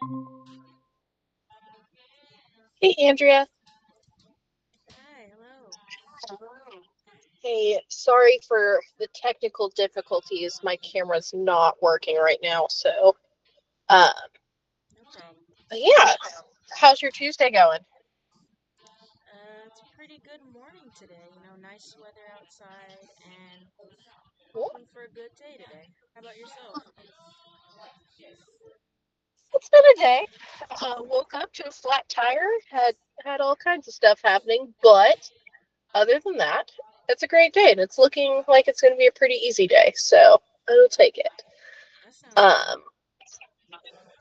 Hey, Andrea. Hi, hello. Hey, sorry for the technical difficulties. My camera's not working right now, so um, No problem. but yeah. How's your Tuesday going? It's a pretty good morning today. Nice weather outside and Cool. hoping for a good day today. How about yourself? It's been a day. Woke up to a flat tire. Had all kinds of stuff happening, but other than that, it's a great day, and it's looking like it's going to be a pretty easy day. So I will take it. That sounds good. Um,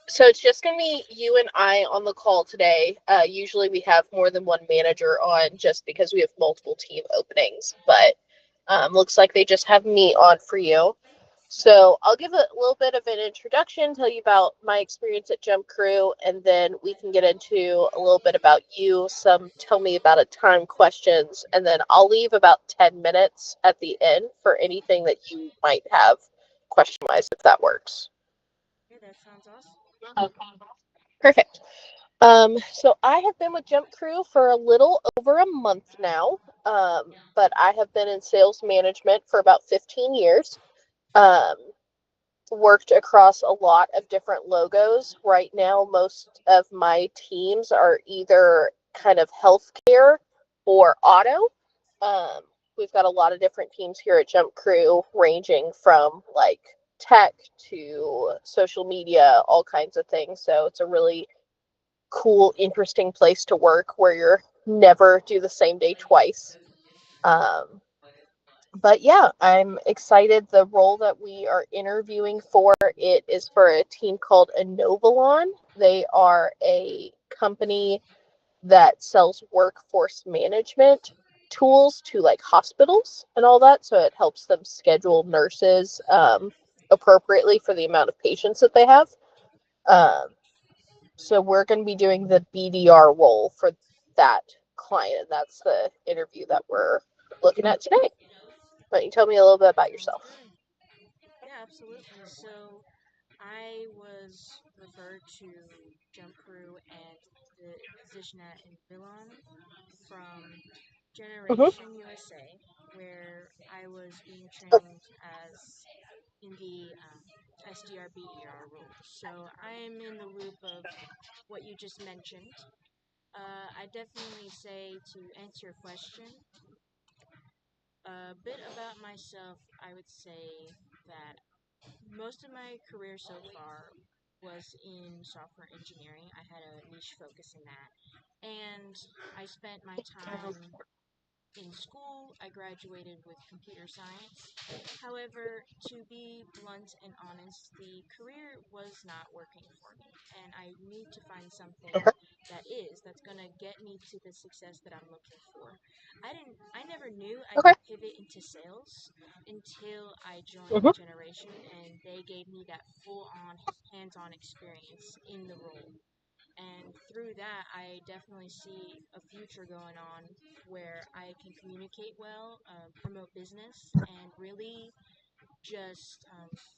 So it's just going to be you and I on the call today. Usually we have more than one manager on just because we have multiple team openings, but looks like they just have me on for you. So I'll give a little bit of an introduction, tell you about my experience at JumpCrew, and then we can get into a little bit about you, some tell me about a time questions, and then I'll leave about 10 minutes at the end for anything that you might have question-wise, if that works. Yeah, that sounds awesome. Perfect. So I have been with Jump Crew for a little over a month now, but I have been in sales management for about 15 years. Um, Worked across a lot of different logos. Right now, most of my teams are either kind of healthcare or auto. Um, we've got a lot of different teams here at Jump Crew, ranging from like tech to social media, all kinds of things. So it's a really cool, interesting place to work where you're never do the same day twice. Um, but yeah, I'm excited. The role that we are interviewing for it is for a team called Inovalon. They are a company that sells workforce management tools to like hospitals and all that. So it helps them schedule nurses appropriately for the amount of patients that they have. Um, So we're going to be doing the BDR role for that client. That's the interview that we're looking at today. Why don't you tell me a little bit about Sounds yourself? good. Yeah, absolutely. So I was referred to Jump Crew and the position at Inovalon from Mm-hmm. GenerationUSA, where I was being trained as in the SDR BDR role. So I am in the loop of what you just mentioned. I definitely say to answer your question, a bit about myself, I would say that most of my career so far was in software engineering. I had a niche focus in that. And I spent my time in school. I graduated with computer science. However, to be blunt and honest, the career was not working for me, and I need to find something Okay. that's going to get me to the success that I'm looking for. I never knew I Okay. could pivot into sales until I joined Mm-hmm. Generation, and they gave me that full-on hands-on experience in the role. And through that, I definitely see a future going on where I can communicate well, promote business, and really just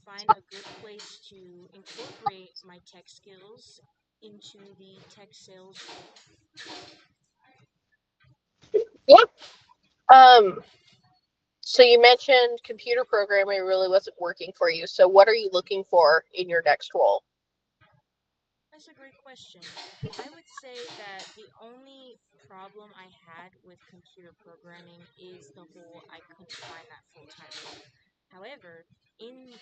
find a good place to incorporate my tech skills into the tech sales role. Yeah. Um, so you mentioned computer programming really wasn't working for you. So what are you looking for in your next role? That's a great question. I would say that the only problem I had with computer programming is the whole I couldn't find that full time role. However, in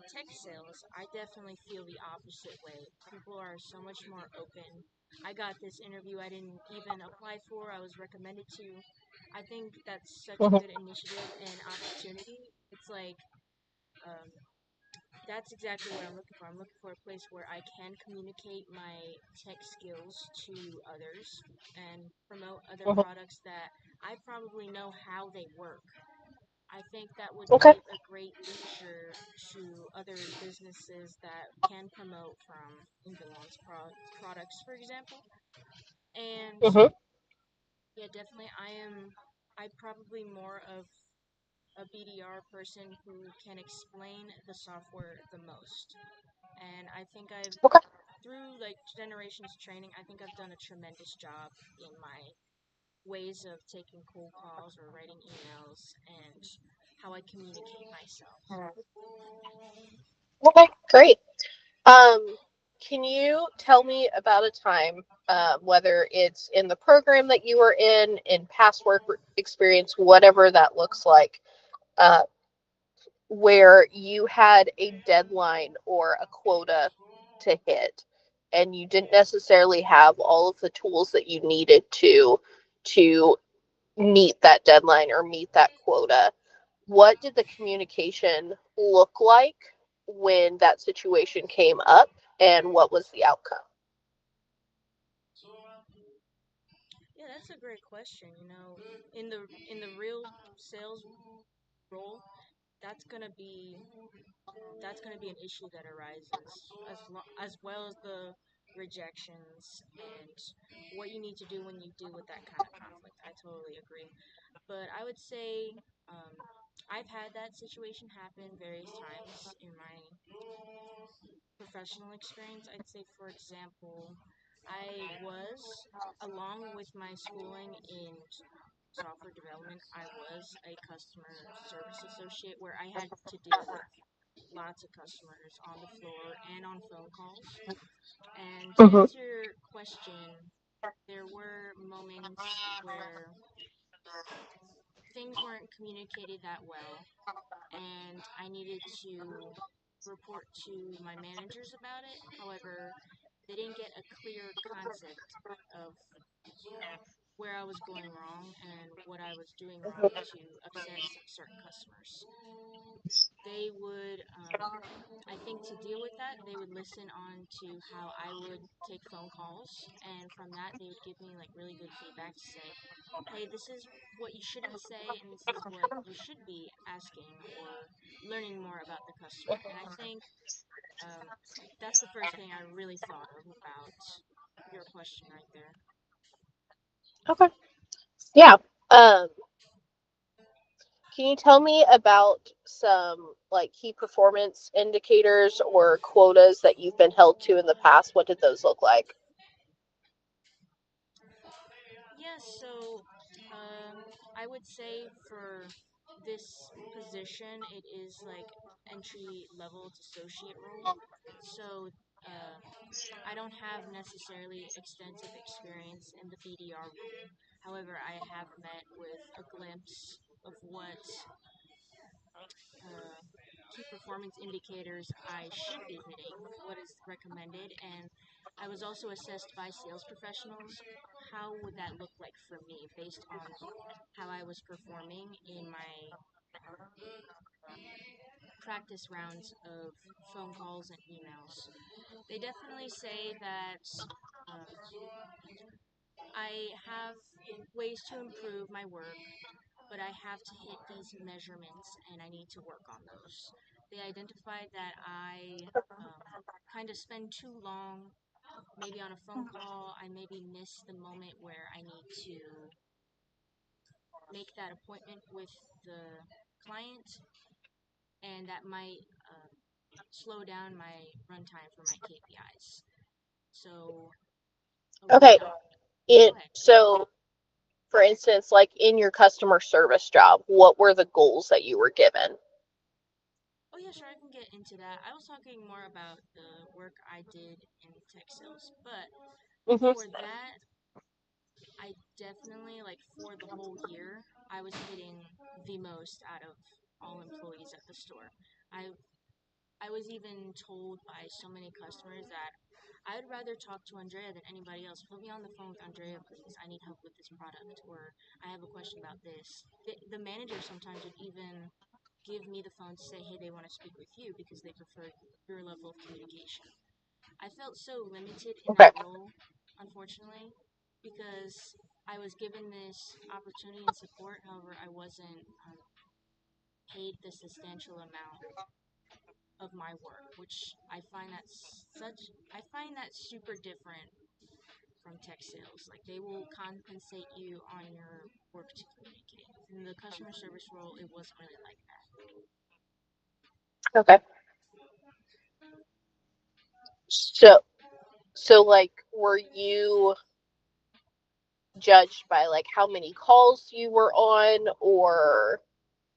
tech sales, I definitely feel the opposite way. People are so much more open. I got this interview I didn't even apply for, I was recommended to. I think that's such a Mm-hmm. good initiative and opportunity. It's like, um, that's exactly what I'm looking for. I'm looking for a place where I can communicate my tech skills to others and promote other Mm-hmm. products that I probably know how they work. I think that would Okay. give a great leisure to other businesses that can promote from Invalon's products, for example. And Mm-hmm. yeah, definitely, I probably more of a BDR person who can explain the software the most. And I think I've Okay. through like generations training, I think I've done a tremendous job in my ways of taking cold calls or writing emails and how I communicate myself. Okay, great. Um, can you tell me about a time, whether it's in the program that you were in past work experience, whatever that looks like, uh, where you had a deadline or a quota to hit, and you didn't necessarily have all of the tools that you needed to meet that deadline or meet that quota? What did the communication look like when that situation came up, and what was the outcome? Yeah, that's a great question. You know, in the real sales role, that's gonna be that's going to be an issue that arises as well as the rejections and what you need to do when you deal with that kind of conflict. I totally agree. But I would say um, I've had that situation happen various times in my professional experience. I'd say, for example, I was, along with my schooling in software development, I was a customer service associate where I had to deal with lots of customers on the floor and on phone calls. And to Mm-hmm. answer your question, there were moments where things weren't communicated that well, and I needed to report to my managers about it. However, they didn't get a clear concept of where I was going wrong and what I was doing wrong to upset certain customers. They would I think to deal with that, they would listen on to how I would take phone calls, and from that, they would give me like really good feedback to say, "Hey, this is what you shouldn't say, and this is what you should be asking or learning more about the customer." And I think um, that's the first thing I really thought of about your question right there. Okay. Yeah. Um, can you tell me about some like key performance indicators or quotas that you've been held to in the past? What did those look like? Yeah, so I would say for this position, it is like entry level to associate role. So uh, I don't have necessarily extensive experience in the BDR role. However, I have met with a glimpse of what uh, key performance indicators I should be hitting, what is recommended, and I was also assessed by sales professionals. How would that look like for me based on how I was performing in my practice rounds of phone calls and emails? They definitely say that um, I have ways to improve my work, but I have to hit these measurements and I need to work on those. They identified that I kind of spend too long maybe on a phone call. I maybe miss the moment where I need to make that appointment with the client, and that might slow down my runtime for my KPIs. So, oh, Okay. no, In go ahead. so for instance, like in your customer service job, what were the goals that you were given? Oh, yeah, sure, I can get into that. I was talking more about the work I did in tech sales, but Mm-hmm. for that, I definitely, like, for the whole year, I was hitting the most out of all employees at the store. I I was even told by so many customers that I would rather talk to Andrea than anybody else. Put me on the phone with Andrea, please. I need help with this product, or I have a question about this. The manager sometimes would even give me the phone to say, hey, they want to speak with you because they prefer your level of communication. I felt so limited in Okay. that role, unfortunately, because I was given this opportunity and support. However, I wasn't paid the substantial amount of my work, which I find that super different from tech sales. Like they will compensate you on your work to communicate. In the customer service role, it wasn't really like that. Okay. So, So, like, were you judged by like how many calls you were on, or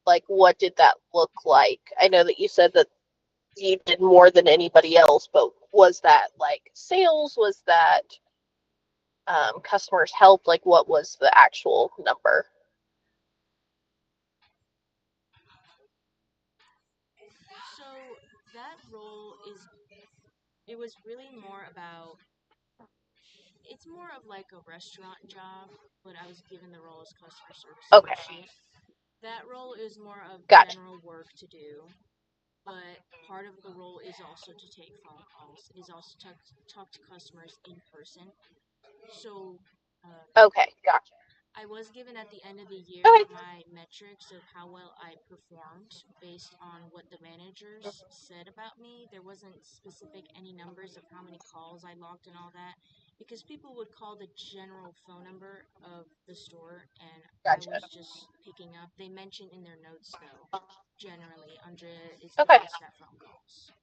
like what did that look like? I know that you said that you did more than anybody else, but was that like sales? Was that customers help? Like, what was the actual number? So that role it was really more about, it's more of like a restaurant job, but I was given the role as customer service Okay, associate. That role is more of gotcha. general work to do, but part of the role is also to take phone calls. It is also to talk to customers in person. So uh, Okay, gotcha. I was given at the end of the year Okay, my metrics of how well I performed based on what the managers said about me. There wasn't specific any numbers of how many calls I logged and all that, because people would call the general phone number of the store and I gotcha. was just picking up. They mentioned in their notes though, generally Andrea is the Okay, best at phone calls.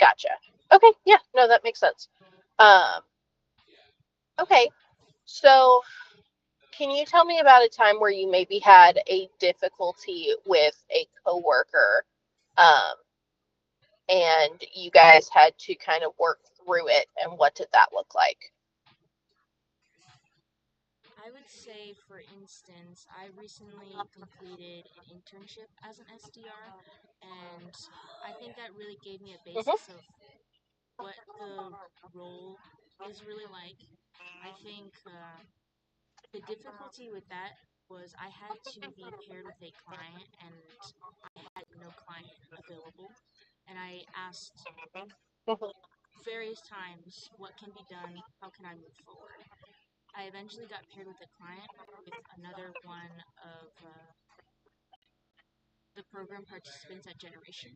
gotcha. Okay, yeah, no, that makes sense. Um, okay, so can you tell me about a time where you maybe had a difficulty with a coworker, um, and you guys had to kind of work through it, and what did that look like? I would say, for instance, I recently completed an internship as an SDR, and I think that really gave me a Mm-hmm, basis of what the role is really like. I think the difficulty with that was I had to be paired with a client, and I had no client available. And I asked mm-hmm, various times, what can be done? How can I move forward? I eventually got paired with a client with another one of the program participants at Generation.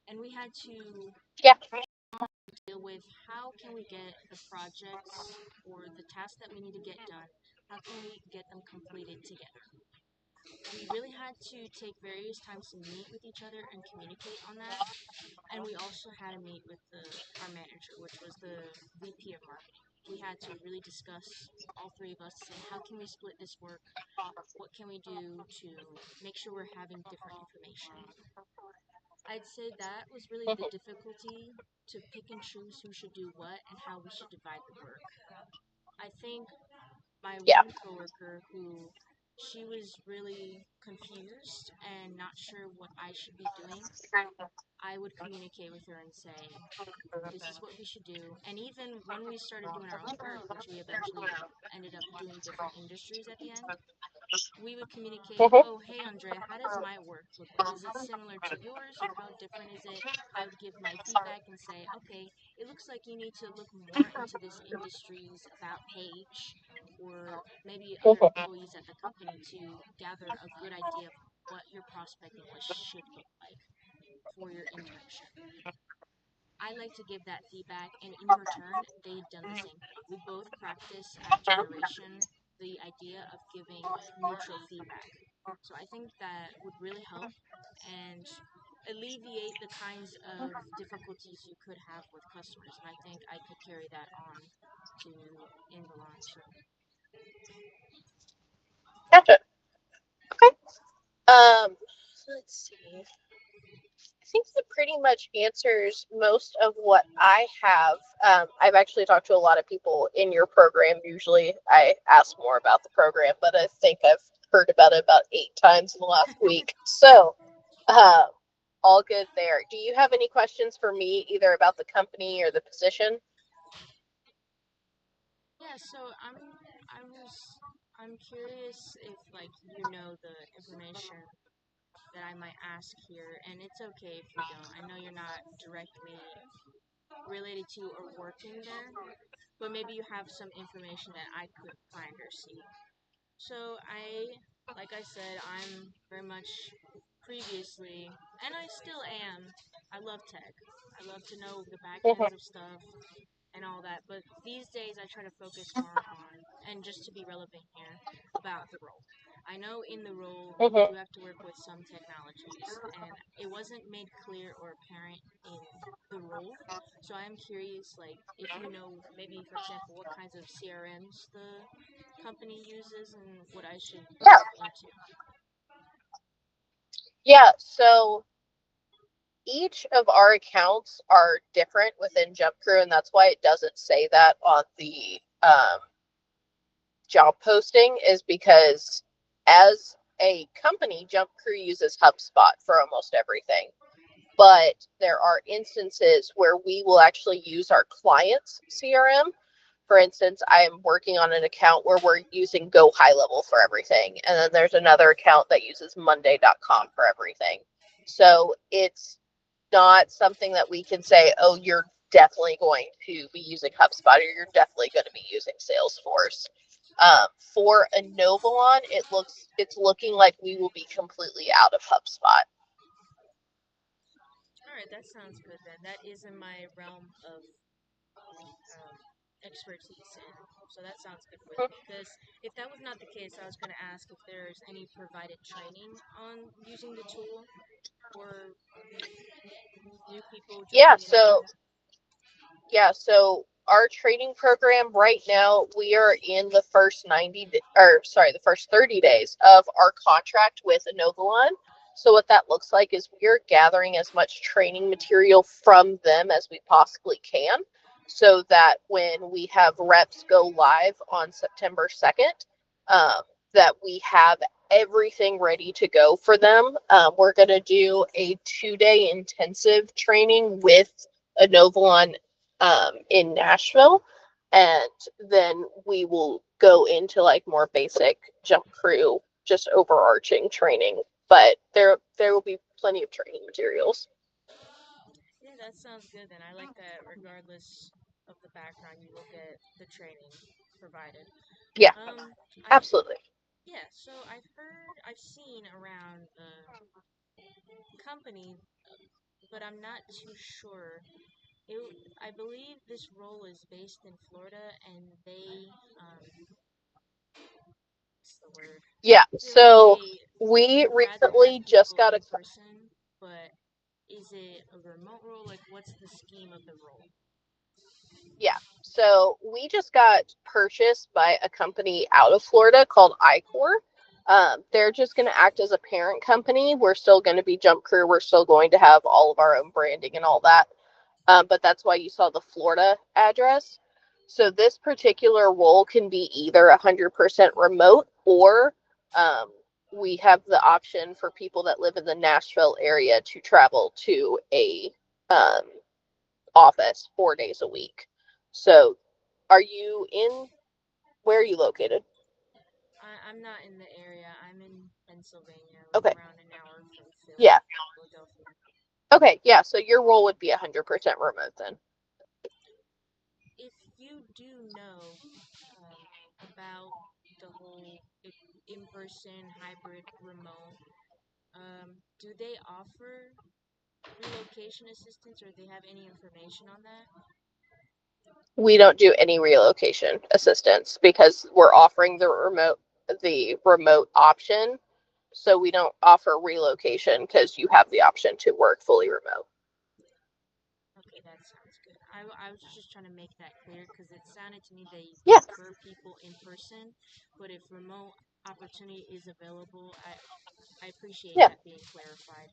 And we had to yeah, deal with how can we get the projects or the tasks that we need to get done, how can we get them completed together. We really had to take various times to meet with each other and communicate on that. And we also had to meet with our manager, which was the VP of marketing. We had to really discuss, all three of us, to say how can we split this work, what can we do to make sure we're having different information. I'd say that was really the mm-hmm, difficulty, to pick and choose who should do what and how we should divide the work. I think my yeah, one coworker who, she was really confused and not sure what I should be doing, I would communicate with her and say, this is what we should do. And even when we started doing our own work, which we eventually ended up doing different industries at the end, we would communicate, mm-hmm, oh, hey, Andrea, how does my work look like? Is it similar to yours or how different is it? I would give my feedback and say, okay, it looks like you need to look more into this industry's about page or maybe other mm-hmm, employees at the company to gather a good idea of what your prospecting list should look like for your internship. I like to give that feedback, and in return, they've done the same thing. We both practice at Generation the idea of giving neutral feedback. So I think that would really help and alleviate the kinds of difficulties you could have with customers. And I think I could carry that on to Inovalon. So gotcha. Okay. Let's see. I think that pretty much answers most of what I have. I've actually talked to a lot of people in your program. Usually I ask more about the program, but I think I've heard about it about 8 times in the last week. So, uh, all good there. Do you have any questions for me, either about the company or the position? yeah, so I'm curious if like you know the information that I might ask here, and it's okay if you don't. I know you're not directly related to or working there, but maybe you have some information that I could find or see. So like I said, I'm very much previously, and I still am. I love tech. I love to know the back ends Mm-hmm. of stuff and all that. But these days, I try to focus more on, and just to be relevant here, about the role. I know in the role you Mm-hmm. do have to work with some technologies, and it wasn't made clear or apparent in the role. So I'm curious, like, if you know, maybe for example, what kinds of CRMs the company uses and what I should Yeah. look into. Yeah. So each of our accounts are different within JumpCrew, and that's why it doesn't say that on the job posting, is because as a company, JumpCrew uses HubSpot for almost everything. But there are instances where we will actually use our client's CRM. For instance, I am working on an account where we're using Go High Level for everything. And then there's another account that uses Monday.com for everything. So it's not something that we can say, oh, you're definitely going to be using HubSpot or you're definitely going to be using Salesforce. For Inovalon, it's looking like we will be completely out of HubSpot. All right, that sounds good then. That is in my realm of um, expertise in. So that sounds good with me. Because if that was not the case, I was going to ask if there's any provided training on using the tool for new people Yeah, joining in the so role. our training program right now, we are in the first the first 30 days of our contract with Inovalon. So what that looks like is we're gathering as much training material from them as we possibly can, so that when we have reps go live on September 2nd, um, that we have everything ready to go for them. We're going to do a 2-day intensive training with Inovalon in Nashville, and then we will go into like more basic JumpCrew, just overarching training. But there will be plenty of training materials. Yeah, that sounds good then. I like that regardless of the background, you will get the training provided. Yeah, I've absolutely. yeah, so I've seen around the company, but I'm not too sure. It, I believe this role is based in Florida, and they, what's the word? Yeah, so They we would rather have recently just people got a in person, but is it a remote role? Like, what's the scheme of the role? yeah. So we just got purchased by a company out of Florida called iCore. They're just going to act as a parent company. We're still going to be JumpCrew. We're still going to have all of our own branding and all that. But that's why you saw the Florida address. So this particular role can be either 100% remote, or um, we have the option for people that live in the Nashville area to travel to a um, office 4 days a week. So are you in, where are you located? I'm not in the area. I'm in Pennsylvania, like Okay. around an hour from Yeah. Philadelphia. Okay. Yeah. So your role would be 100% remote then. If you do know um, about the whole in-person, hybrid, remote, do they offer relocation assistance, or do they have any information on that? We don't do any relocation assistance because we're offering the remote option. So we don't offer relocation because you have the option to work fully remote. Okay, that sounds good. I was just trying to make that clear because it sounded to me they Yeah. prefer people in person, but if remote opportunity is available, I appreciate Yeah. that being clarified.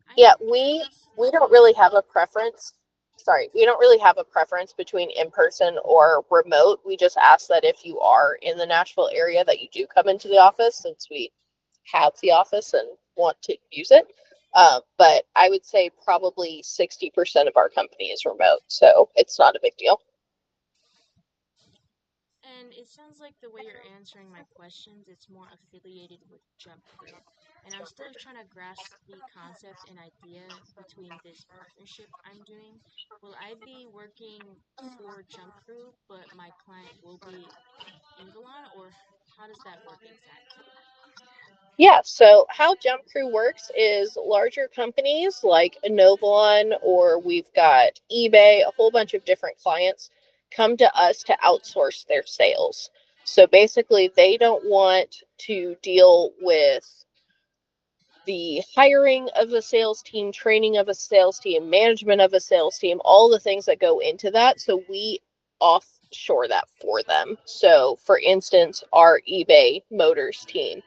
I Yeah, have we don't really have a preference. Sorry, we don't really have a preference between in person or remote. We just ask that if you are in the Nashville area that you do come into the office, since we have the office and want to use it. But I would say probably 60% of our company is remote, so it's not a big deal. And it sounds like the way you're answering my questions, it's more affiliated with JumpCrew. And I'm still trying to grasp the concept and idea between this partnership I'm doing. Will I be working for JumpCrew, but my client will be Inovalon, or how does that work exactly? Yeah, so how JumpCrew works is larger companies like Inovalon, or we've got eBay, a whole bunch of different clients come to us to outsource their sales. So basically, they don't want to deal with the hiring of a sales team, training of a sales team, management of a sales team, all the things that go into that. So we offshore that for them. So for instance, our eBay Motors team,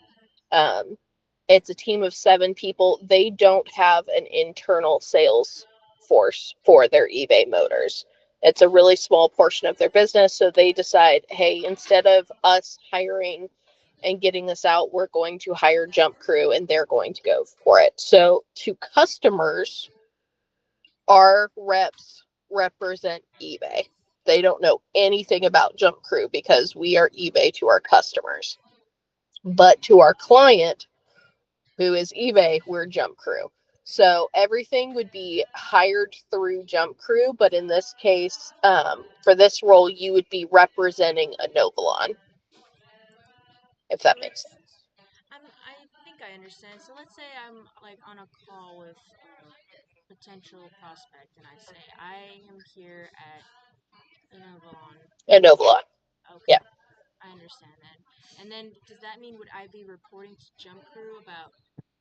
it's a team of 7 people. They don't have an internal sales force for their eBay Motors. It's a really small portion of their business. So they decide, hey, instead of us hiring and getting this out, we're going to hire JumpCrew and they're going to go for it. So to customers, our reps represent eBay. They don't know anything about JumpCrew because we are eBay to our customers. But to our client, who is eBay, we're JumpCrew. So everything would be hired through JumpCrew, but in this case, for this role, you would be representing Inovalon, if So that makes sense. I think I understand. So let's say I'm like on a call with a potential prospect, and I say I am here at Inovalon. Inovalon, yeah. Okay, I understand that. And then does that mean would I be reporting to Jump Crew about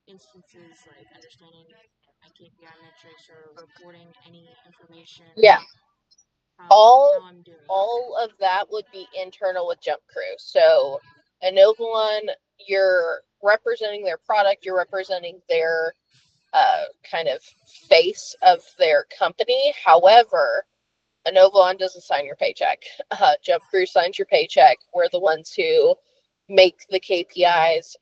instances like understanding my KPI metrics or reporting any information Yeah, on all how I'm doing? Okay. all of that would be internal with JumpCrew. So Inovalon, you're representing their product, you're representing their kind of face of their company. However, Inovalon doesn't sign your paycheck. JumpCrew signs your paycheck. We're the ones who make the KPIs.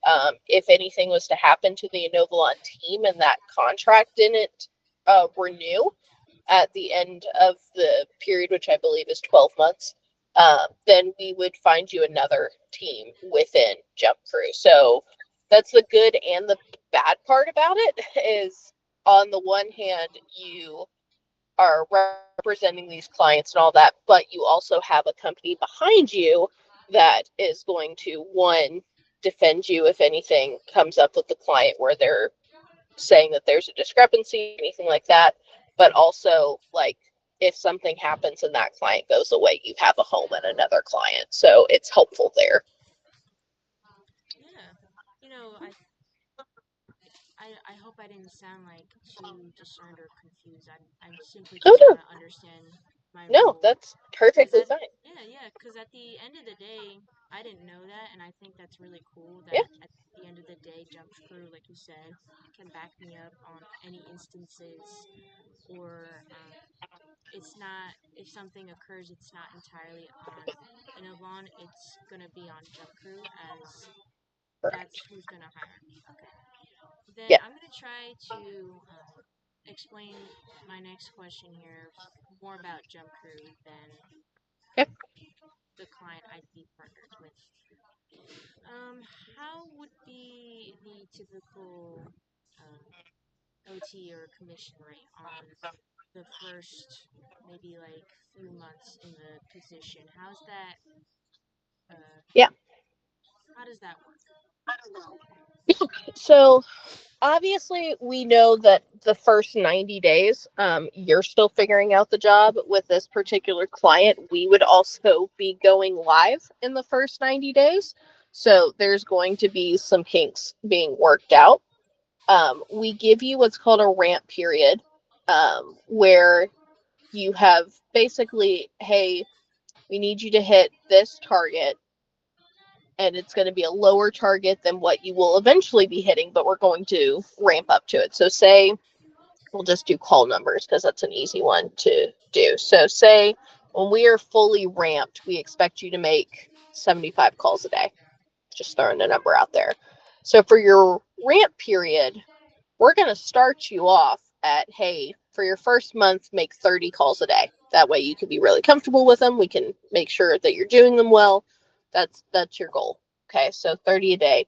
If anything was to happen to the Inovalon team and that contract didn't renew at the end of the period, which I believe is 12 months, then we would find you another team within JumpCrew. So that's the good and the bad part about it is, on the one hand, you are representing these clients and all that, but you also have a company behind you that is going to, one, defend you if anything comes up with the client where they're saying that there's a discrepancy, anything like that, but also, like, if something happens and that client goes away, you have a home and another client. So it's helpful there. Yeah. You know, I hope I didn't sound like too discerned or confused. I simply Oh, just no, want to understand my no, role. that's Cause perfectly at fine. cause at the end of the day, I didn't know that, and I think that's really cool. Yeah, That at the end of the day, Jump Crew, like you said, can back me up on any instances, or it's not if something occurs, it's not entirely on Inovalon. It's gonna be on Jump Crew as that's correct. who's gonna hire me. Okay. Then Yeah, I'm going to try to explain my next question here more about Jump Crew than okay. the client I'd be partnered with. Um, how would be the typical OT or commission rate on the first maybe like few months in the position? How's that? Uh, Yeah. how does that work? So obviously we know that the first 90 days, you're still figuring out the job with this particular client. We would also be going live in the first 90 days. So there's going to be some kinks being worked out. We give you what's called a ramp period, where you have basically, hey, we need you to hit this target, and it's going to be a lower target than what you will eventually be hitting, but we're going to ramp up to it. So say we'll just do call numbers because that's an easy one to do. So say when we are fully ramped, we expect you to make 75 calls a day. Just throwing a number out there. So for your ramp period, we're going to start you off at, hey, for your first month, make 30 calls a day. That way you can be really comfortable with them. We can make sure that you're doing them well. That's your goal. Okay, so 30 a day.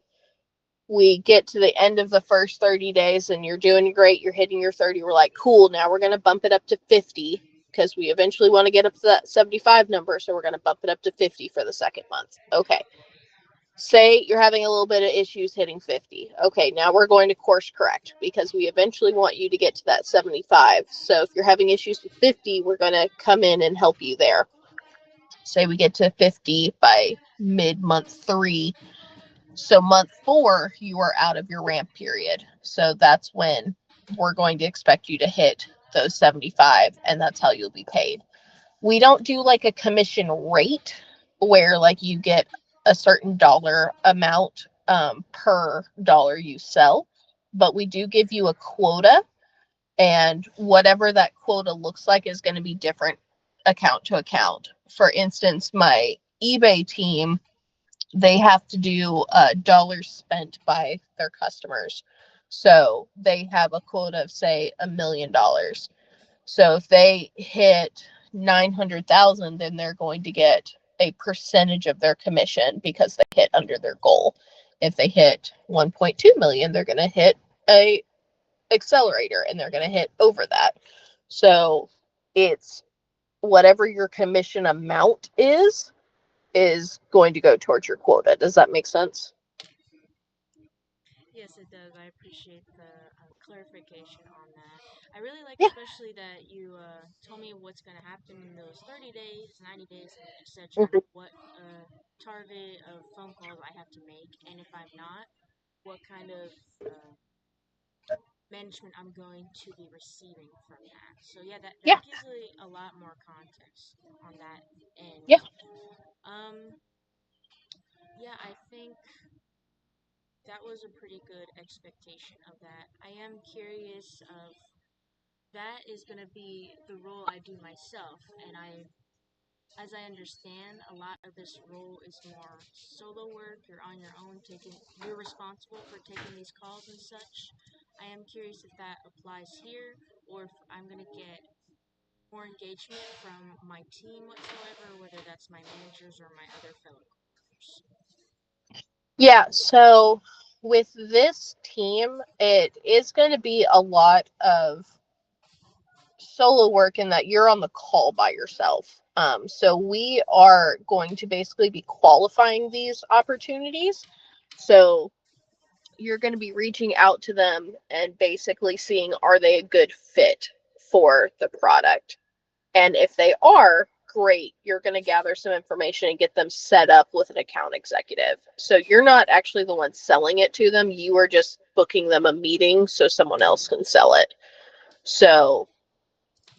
We get to the end of the first 30 days and you're doing great. You're hitting your 30. We're like, cool, now we're going to bump it up to 50 because we eventually want to get up to that 75 number. So we're going to bump it up to 50 for the second month. Okay. Say you're having a little bit of issues hitting 50. Okay, now we're going to course correct because we eventually want you to get to that 75. So if you're having issues with 50, we're going to come in and help you there. Say we get to 50 by mid-month 3. So month 4, you are out of your ramp period. So that's when we're going to expect you to hit those 75, and that's how you'll be paid. We don't do like a commission rate where like you get a certain dollar amount per dollar you sell, but we do give you a quota, and whatever that quota looks like is going to be different account to account. For instance, my eBay team, they have to do dollars spent by their customers. So they have a quota of, say, $1,000,000. So if they hit 900,000, then they're going to get a percentage of their commission because they hit under their goal. If they hit 1.2 million, they're going to hit a accelerator and they're going to hit over that. So it's whatever your commission amount is going to go towards your quota. Does that make sense? Yes, it does. I appreciate the clarification on that. I really like, Yeah. especially that you told me what's going to happen in those 30 days, 90 days, etc., and Mm-hmm. what target of phone calls I have to make. And if I'm not, what kind of management I'm going to be receiving from that. So, yeah, that Yeah. gives a lot more context on that end. Yeah. Um, yeah, I think that was a pretty good expectation of that. I am curious of that is going to be the role I do myself, and as I understand, a lot of this role is more solo work. You're on your own, you're responsible for taking these calls and such. I am curious if that applies here, or if I'm going to get more engagement from my team whatsoever, whether that's my managers or my other fellow coworkers. Yeah. So with this team, it is going to be a lot of solo work in that you're on the call by yourself. So we are going to basically be qualifying these opportunities. So you're going to be reaching out to them and basically seeing, are they a good fit for the product? And if they are, great, you're going to gather some information and get them set up with an account executive. So you're not actually the one selling it to them. You are just booking them a meeting so someone else can sell it. So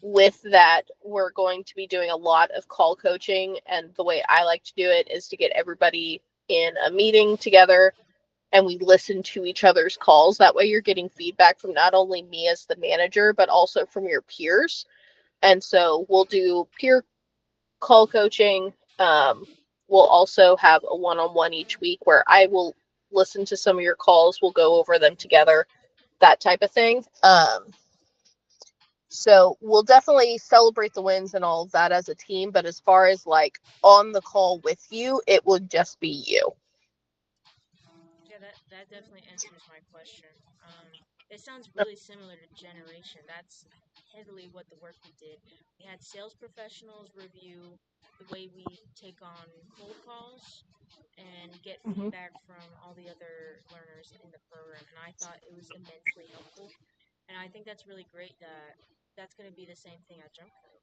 with that, we're going to be doing a lot of call coaching. And the way I like to do it is to get everybody in a meeting together and we listen to each other's calls. That way you're getting feedback from not only me as the manager, but also from your peers. And so we'll do peer call coaching. We'll also have a one-on-one each week where I will listen to some of your calls. We'll go over them together, that type of thing. So we'll definitely celebrate the wins and all of that as a team. But as far as like on the call with you, it would just be you. Yeah, that definitely answers my question. It sounds really similar to Generation. That's heavily what the work we did. We had sales professionals review the way we take on cold calls and get Mm-hmm. feedback from all the other learners in the program. And I thought it was immensely helpful. And I think that's really great that that's going to be the same thing at JumpCrew.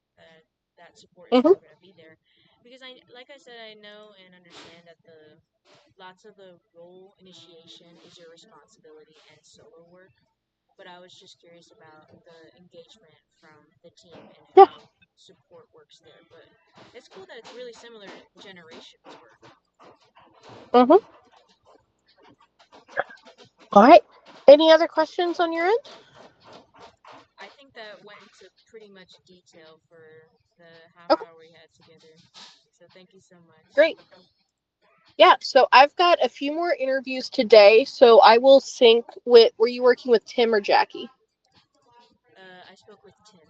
That support is Mm-hmm. still going to be there because like I said, I know and understand that the lots of the role initiation is your responsibility and solo work. But I was just curious about the engagement from the team and Yeah. how support works there. But it's cool that it's really similar to Generation's work. Mm-hmm. All right. Any other questions on your end? I think that went into pretty much detail for the half Okay. hour we had together. So thank you so much. Great. Yeah, so I've got a few more interviews today, so I will sync with, were you working with Tim or Jackie? I spoke with Tim.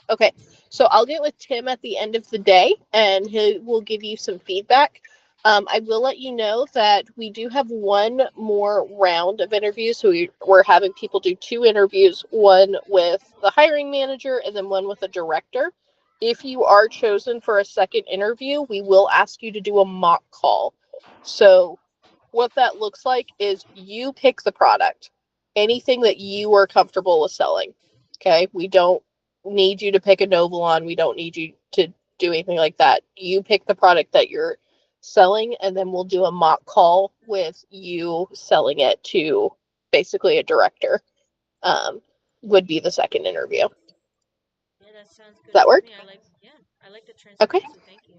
Okay, so I'll get with Tim at the end of the day, and he will give you some feedback. I will let you know that we do have one more round of interviews, so we're having people do 2 interviews, one with the hiring manager and then one with a director. If you are chosen for a second interview, we will ask you to do a mock call. So what that looks like is you pick the product, anything that you are comfortable with selling. Okay, we don't need you to pick a Inovalon. We don't need you to do anything like that. You pick the product that you're selling, and then we'll do a mock call with you selling it to basically a director. Um, would be the second interview. Yeah, that sounds Does good that with work? me. I like the Okay, transparency. Thank you.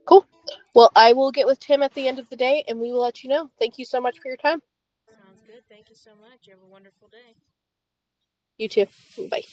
cool. Well, I will get with Tim at the end of the day, and we will let you know. Thank you so much for your time. Sounds good. Thank you so much. You have a wonderful day. You too. Bye.